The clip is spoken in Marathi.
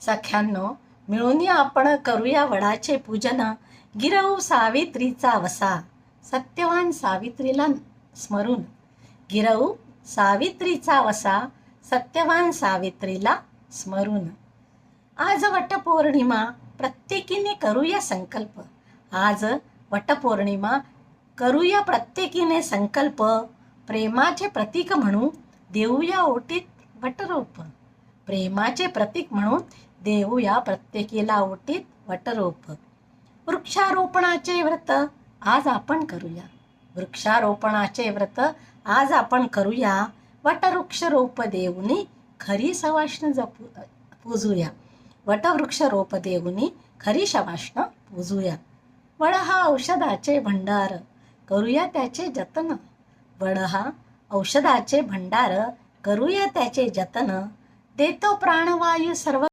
सख्यांनो, मिळून आपण करूया वडाचे पूजन, गिरवू सावित्रीचा वसा. सत्यवान सावित्रीला स्मरून गिरवू सावित्रीचा वसा, सत्यवान सावित्रीला स्मरून. आज वटपौर्णिमा, प्रत्येकीने करूया संकल्प. आज वटपौर्णिमा, करूया प्रत्येकीने संकल्प. प्रेमाचे प्रतीक म्हणून देऊया ओटीत वटरोप. प्रेमाचे प्रतीक म्हणून देऊया प्रत्येकीला ओटीत वटरोप. वृक्षारोपणाचे व्रत आज आपण करूया. वृक्षारोपणाचे व्रत आज आपण करूया. वटवृक्ष रोप देऊनी खरी सवाष्ण पूजूया. वटवृक्ष रोप देऊनी खरी सवाष्ण पूजूया. वड हा औषधाचे भंडार, करूया त्याचे जतन. वड हा औषधाचे भंडार, करूया त्याचे जतन. देतो प्राणवायू सर्व